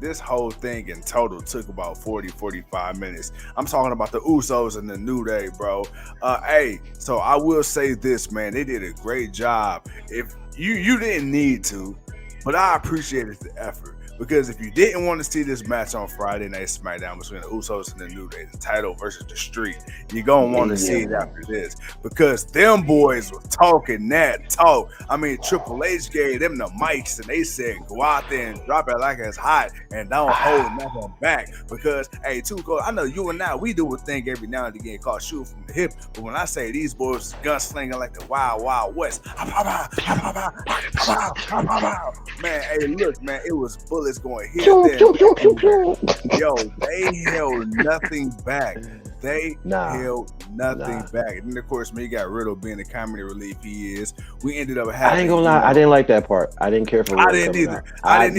this whole thing in total took about 45 minutes. I'm talking about the Usos and the New Day, bro. Hey, so I will say this, man. They did a great job. If you didn't need to, but I appreciated the effort. Because if you didn't want to see this match on Friday Night Smackdown between the Usos and the New Day, the title versus the Street, you're going to want to see it after this. Because them boys were talking that talk. I mean, Triple H gave them the mics and they said, go out there and drop it like it's hot and don't hold nothing back. Because, hey, too cool. I know you and I, we do a thing every now and again called shoot from the hip. But when I say these boys gunslinging like the Wild Wild West, man, hey, look, man, it was bullets going hit them. Yo, they held nothing back. They held nothing back. And then, of course, me got Riddle being the comedy relief he is. We ended up having. I ain't gonna lie, I didn't like that part. I didn't care for Riddle. I didn't either. And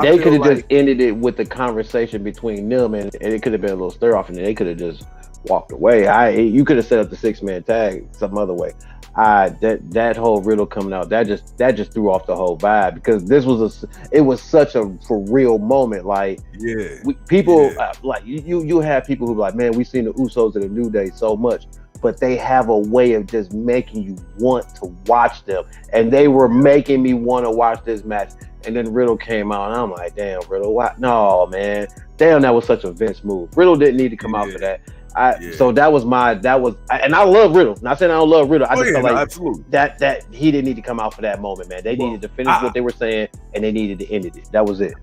they could have just ended it with the conversation between them, and it could have been a little stir off, and they could have just walked away. You could have set up the 6-man tag some other way. That whole Riddle coming out, that just threw off the whole vibe, because it was such a for real moment. Like, people like you have people who be like, man, we've seen the Usos and the New Day so much, but they have a way of just making you want to watch them, and they were making me want to watch this match. And then Riddle came out, and I'm like, damn, Riddle, why? No, man, damn, that was such a Vince move. Riddle didn't need to come out for that. So that was and I love Riddle. Not saying I don't love Riddle. I just felt like that he didn't need to come out for that moment, man. They needed to finish what they were saying, and they needed to end it. That was it.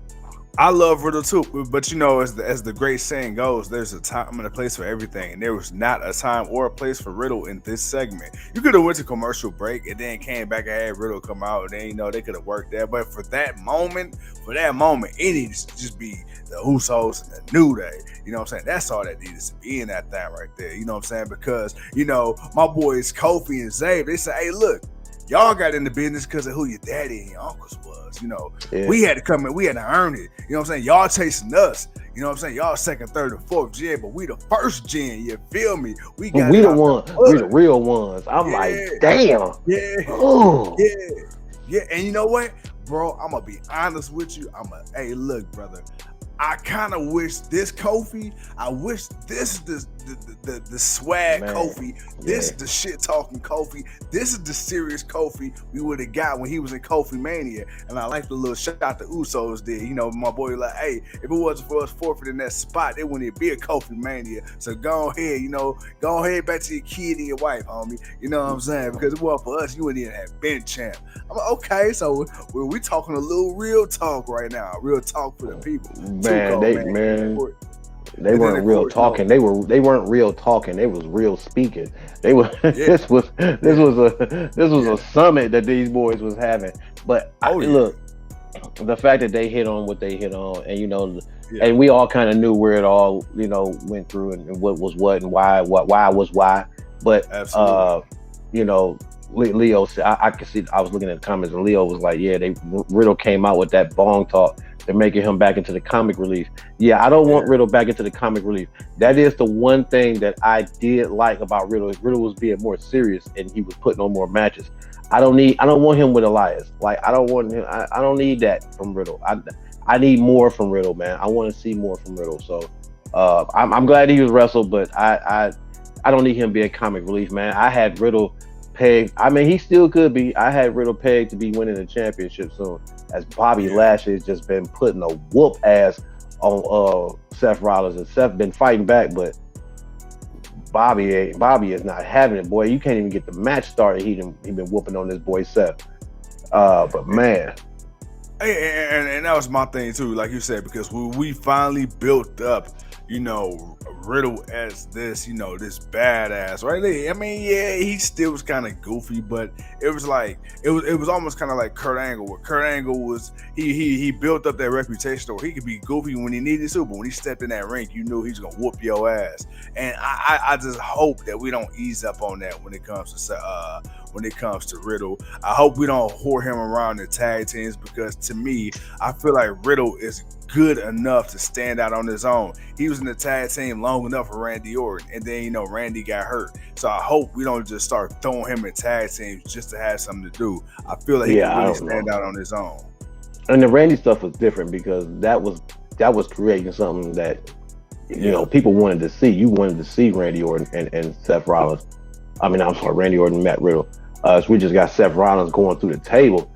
I love Riddle too, but you know, as the great saying goes, there's a time and a place for everything, and there was not a time or a place for Riddle in this segment. You could have went to commercial break and then came back and had Riddle come out, and then they could have worked that. But for that moment, it needs to just be the Usos and the New Day. You know what I'm saying? That's all that needed to be in that thing right there. You know what I'm saying? Because my boys Kofi and Zabe, they say, hey, look, y'all got in the business because of who your daddy and your uncles was. We had to come in, we had to earn it. You know what I'm saying? Y'all chasing us. You know what I'm saying? Y'all second, third, and fourth gen, but we the first gen. You feel me? We the real ones. I'm like, damn. Yeah. And you know what, bro? I'm gonna be honest with you. Hey, look, brother. I kind of wish this Kofi. I wish this the swag Kofi. This the shit talking Kofi. This is the serious Kofi we would have got when he was in Kofi Mania. And I like the little shot the Usos did. My boy like, hey, if it wasn't for us forfeiting that spot, it wouldn't be a Kofi Mania. So go ahead, go ahead back to your kid and your wife, homie. You know what I'm saying? Because it wasn't for us, you wouldn't even have been champ. I'm like, okay, so we talking a little real talk right now. Real talk for the people. They weren't real talking. They weren't real talking. They was real speaking. They were. This was a summit that these boys was having. But look, the fact that they hit on what they hit on, and and we all kind of knew where it all went through and what was what and why was why. But Leo said, I could see. I was looking at the comments, and Leo was like, "Yeah, Riddle came out with that bong talk." They're making him back into the comic relief. Yeah, I don't want Riddle back into the comic relief. That is the one thing that I did like about Riddle. Is Riddle was being more serious and he was putting on more matches. I don't want him with Elias. Like, I don't want him. I don't need that from Riddle. I need more from Riddle, man. I want to see more from Riddle. So I'm glad he was wrestled, but I don't need him being comic relief, man. I had Riddle pegged. I mean, he still could be. I had Riddle pegged to be winning the championship soon, as Bobby Lashley has just been putting a whoop ass on Seth Rollins, and Seth been fighting back, but Bobby is not having it, boy. You can't even get the match started. He been whooping on this boy Seth. But man. And that was my thing too, like you said, because we finally built up, Riddle as this, this badass, right? I mean, he still was kind of goofy, but it was like it was almost kind of like Kurt Angle, where Kurt Angle was he built up that reputation where he could be goofy when he needed to, but when he stepped in that ring, you knew he was gonna whoop your ass. And I just hope that we don't ease up on that when it comes to Riddle. I hope we don't whore him around the tag teams, because to me, I feel like Riddle is good enough to stand out on his own. He was in the tag team long enough for Randy Orton, and then Randy got hurt. So I hope we don't just start throwing him in tag teams just to have something to do. I feel like he can really stand out on his own. And the Randy stuff was different because that was that was creating something that you Yeah. know people wanted to see. You wanted to see Randy Orton and Seth Rollins. I mean, I'm sorry, Randy Orton and Matt Riddle. So we just got Seth Rollins going through the table.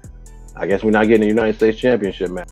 I guess we're not getting a United States Championship match.